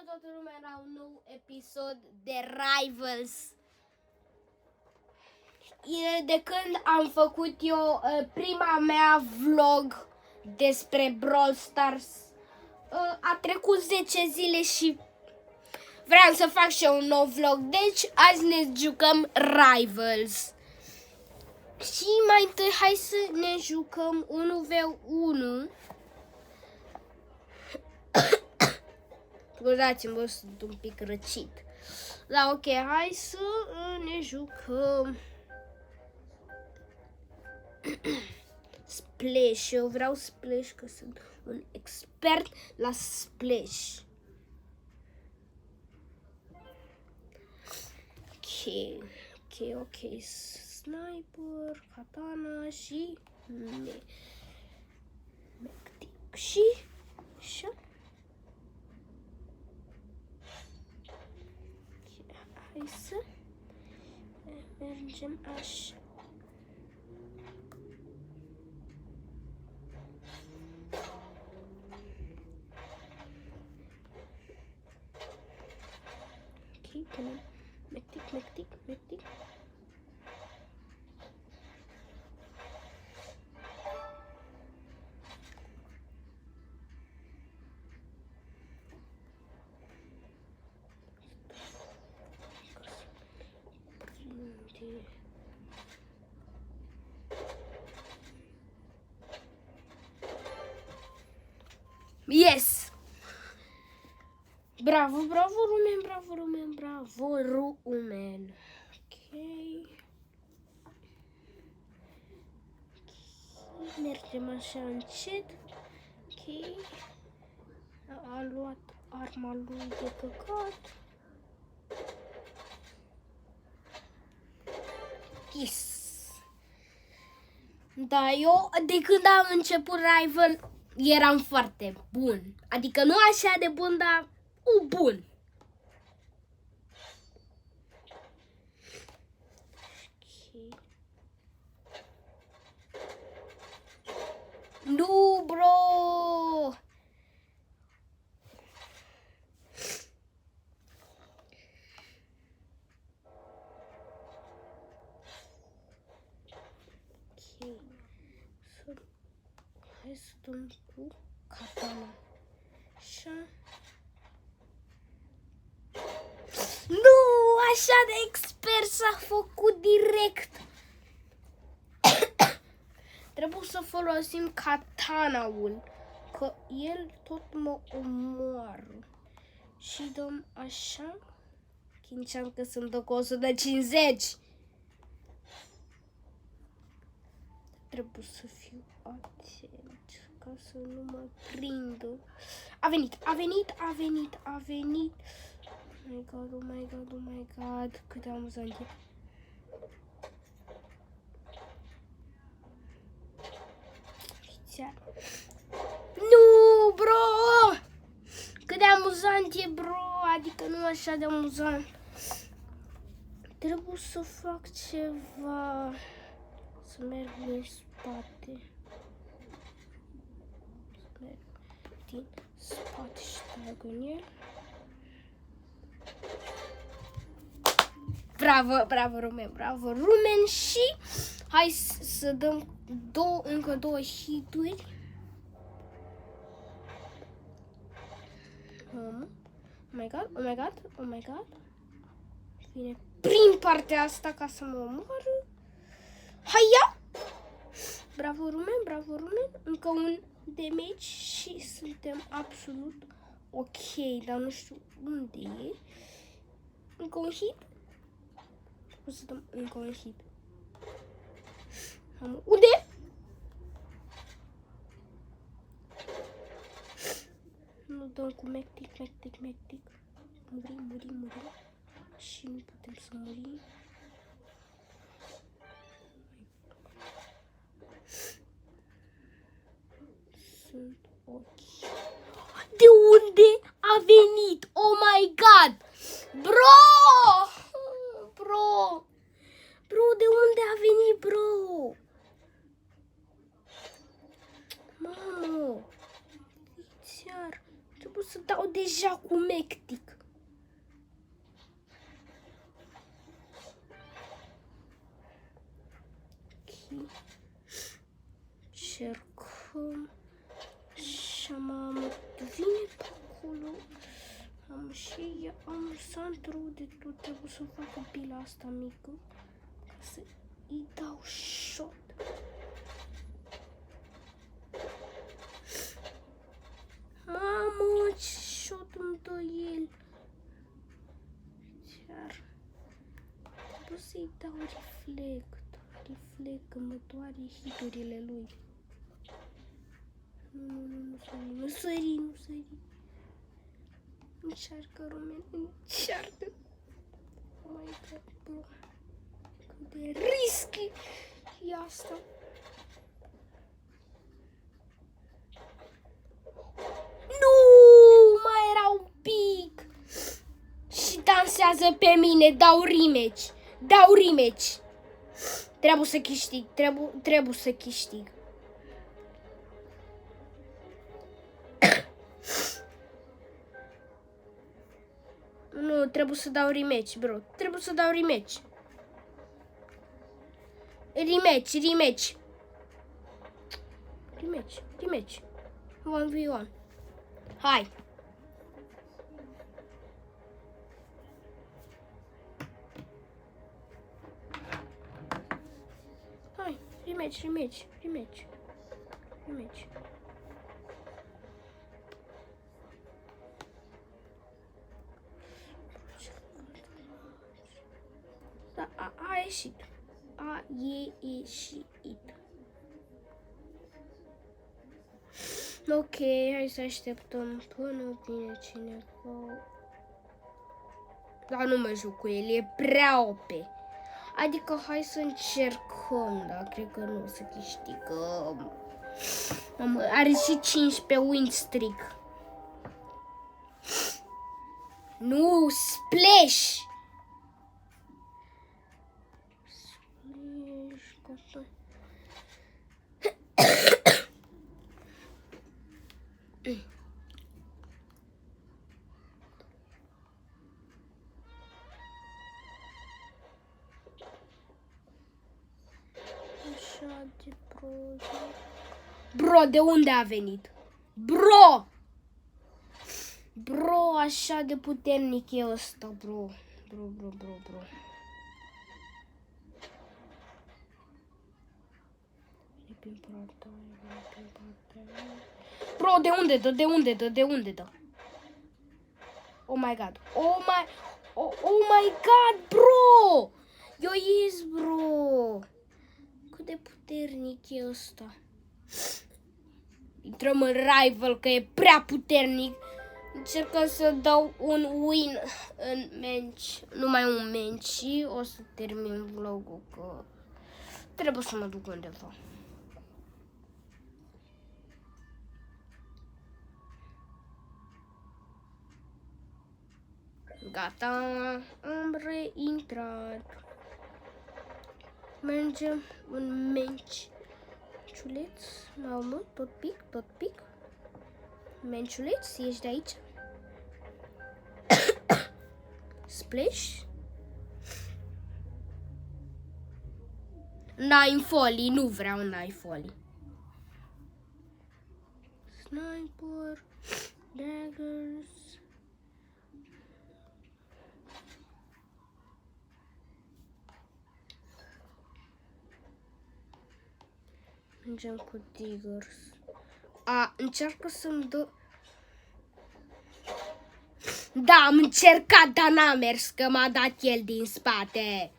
toată lumea la un nou episod de Rivals. De când am făcut eu prima mea vlog despre Brawl Stars, a trecut 10 zile și vreau să fac și eu un nou vlog. Deci azi ne jucăm Rivals. Și mai întâi hai să ne jucăm 1v1. Scuzați-mă, sunt un pic răcit. Da, ok, hai să ne jucăm. Splash, eu vreau Splash că sunt un expert la Splash. Ok. Sniper, katana și Mectic și așa. Hai să mergem așa. Ok, punem Mectic. Yes! Bravo, Rumen. Ok. Mergem așa încet. Ok. A luat arma lui de căcat. Yes! Da, eu de când am început Rival eram foarte bun. Adică nu așa de bun, dar bun. Okay. Nu, bro! Ok. Hai să dăm cu katana. Așa. Nu! Așa de expert s-a făcut direct. Trebuie să folosim katana-ul, că el tot mă omoară. Și dăm așa. Chinceam că sunt cu 150. Trebuie să fiu atent ca să nu mă prindă. A venit. Oh my god, cât de amuzant e. Nu, bro! Cât de amuzant e, bro! Adică nu așa de amuzant. Trebuie să fac ceva. Să merg în spate. Să merg din spate și trag în el. Bravo, Rumen și hai să dăm încă două hituri. Oh my god. Vine prin partea asta ca să mă omoară. Haia! Bravo, Rumen. Încă un damage și suntem absolut ok, dar nu știu unde e. Încă un hit. O să dăm încă un hit. Unde? Nu dăm cu Mectic. Muri. Și nu putem să murim. Sunt ok. De unde a venit? Oh my god! Bro, de unde a venit, bro? Mamă! Țiar, început să dau deja cu mectic. Ok. Cercăm. Așa, mamă, vine pe acolo. Am și am santru de tot. Trebuie să fac pila asta mică. Ca să îi dau shot. Mamă, ce shot îmi dă el. Chiar. Trebuie să-i dau reflect. Reflect, că mă doare hiturile lui. Nu sări. Încearcă, Roman, încearcă. Oh my god, bro. Cât de risky e asta. Nu, mai era un pic. Și dansează pe mine, dau rematch. Trebuie să câștig, trebuie să câștig. Nu, trebuie să dau rematch, bro. Trebuie să dau rematch. Rematch. 1v1. Hai. Hai, rematch. Da, a ieșit. A ieșit. Ok, hai să așteptăm până vine cineva. Dar nu mă joc cu el, e prea OP. Adică hai să încercăm, dar cred că nu o să câștigăm. Mamă, are și 15 win streak. Nu, splash! Așa de prost. Bro, de unde a venit? Bro, așa de puternic e ăsta, bro. Bro, de unde dă? Oh my god, bro! Eu ies, bro! Cât de puternic e ăsta. Intrăm în rival, că e prea puternic. Încercăm să dau un win în match. Numai un match și o să termin vlogul, că trebuie să mă duc undeva. Gata, am reintrat. Mergem în menciuleț. Mamă, tot pic. Menciuleț, ești de aici? Splash. Nine folly, nu vreau nine folly. Sniper, daggers. Mergem cu Diggers. Încearcă să-mi dă... Da, am încercat, dar n-a mers, că m-a dat el din spate.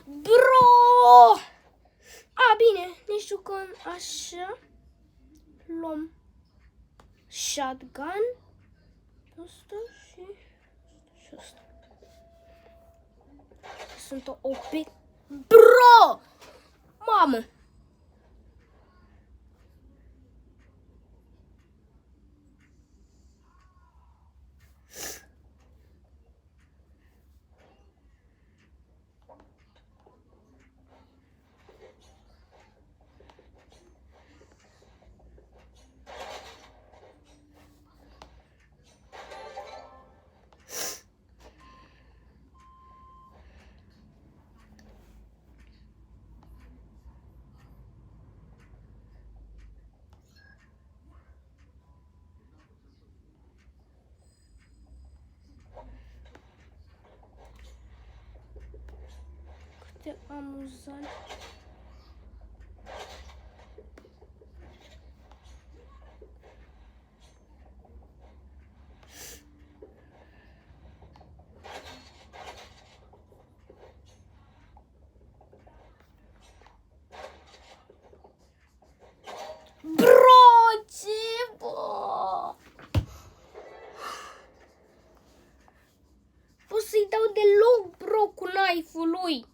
Bro! Bine, ne jucăm așa. Luăm shotgun. Asta și asta. Sunt o OP. Bro! Mamă! amuzant. Bro, ce bă? Pot să-i dau deloc, bro, cu knife-ul lui.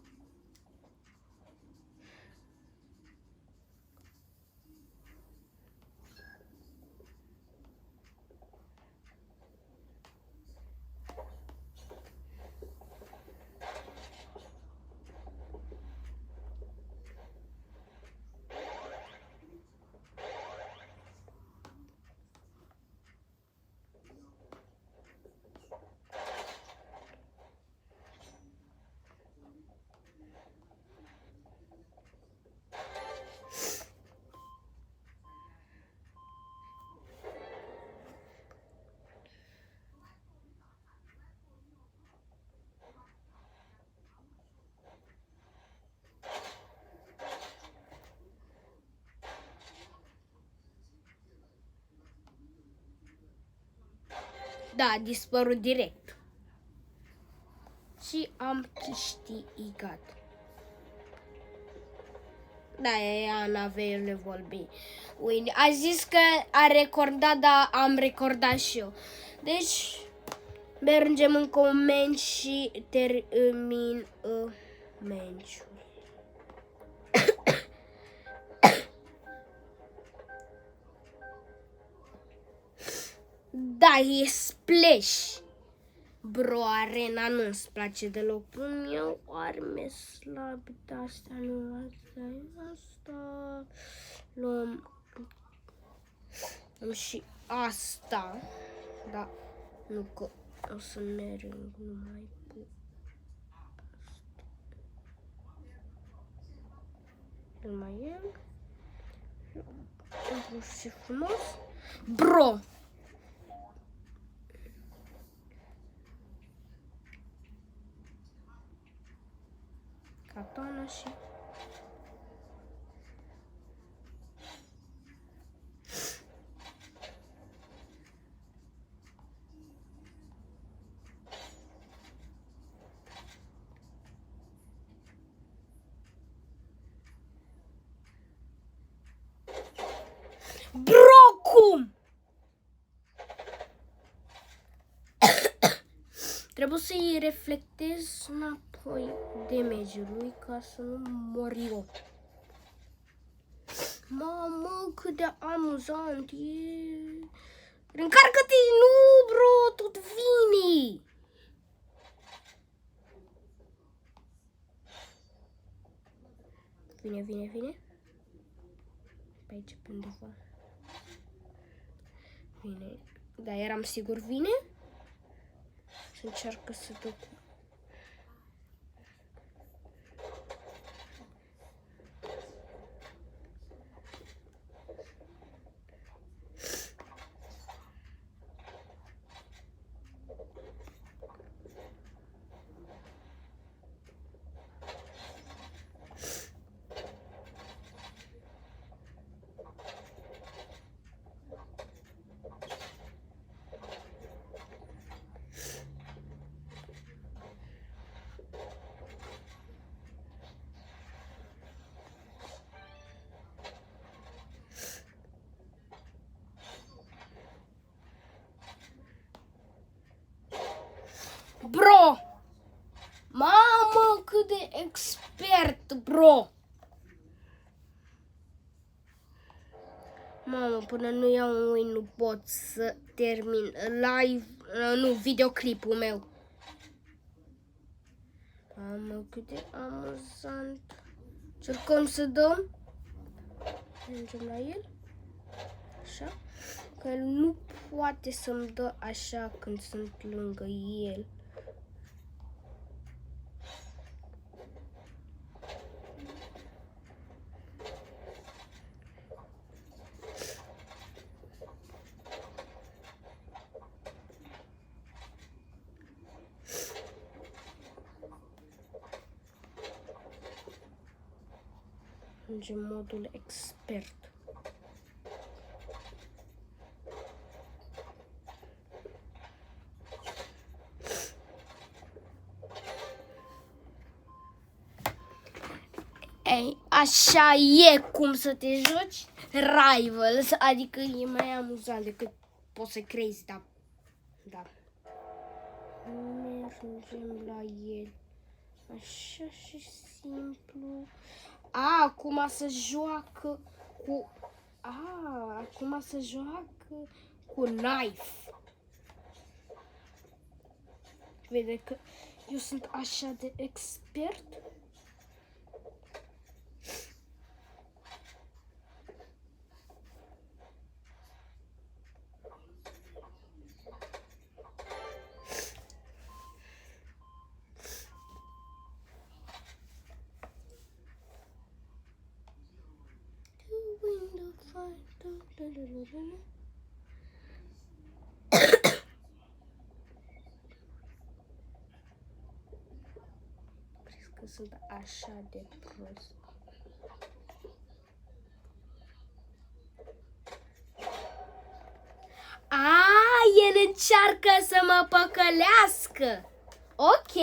Da, a dispărut direct. Și am câștigat. Da, ea n-avea le vorbi. A zis că a recordat, dar am recordat și eu. Deci, mergem în coment și termin meciul. Da, e splash. Bro, arena nu-ți place deloc. Eu arme slabe de-astea, nu asta e asta. Luăm și asta. Da, nu că o să merg numai cu asta. Numai el. Intru și frumos. Bro! Katana și... Bro, cum? Trebuie să-i reflectez înapoi damage-ului ca să nu mor eu. Mamă, cât de amuzant e! Încarcă-te! Nu, bro, tot vine! Vine. Pe aici, pe undeva. Vine. Da, eram sigur vine. Și încearcă să duc. Bro! Mamă, cât de expert, bro! Mamă, până nu iau un win nu pot să termin live, nu, videoclipul meu. Mamă, cât de amuzant. Încercăm să dăm. Mergem la el. Așa. Că el nu poate să-mi dă așa când sunt lângă el. Ajungem modul expert. Ei, așa e cum să te joci Rivals, adică e mai amuzant decât poți să crezi, da. Mergem la el. Așa și simplu. Acum se joacă cu... acum se joacă cu knife. Vede că eu sunt așa de expert. Crezi că sunt așa de prost? El încearcă să mă păcălească. Ok.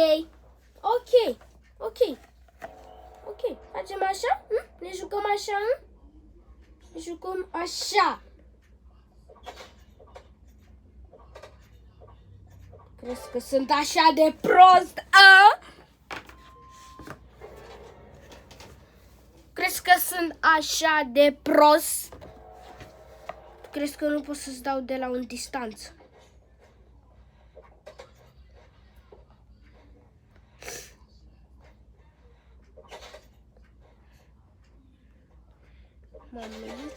Facem așa? Ne jucăm așa? Ne jucăm așa. Crezi că sunt așa de prost? Crezi că sunt așa de prost? Crezi că nu pot să-ți dau de la un distanță?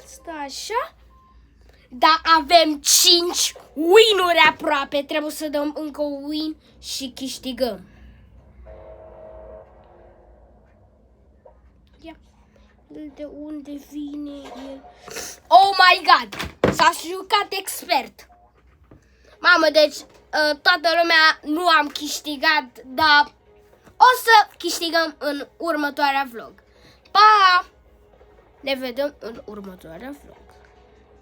Stă așa? Da, avem 5 win-uri aproape. Trebuie să dăm încă un win și câștigăm. Ia. De unde vine el? Oh my god! S-a jucat expert. Mamă, deci toată lumea nu am câștigat, dar o să câștigăm în următoarea vlog. Pa! Ne vedem în următoarea vlog.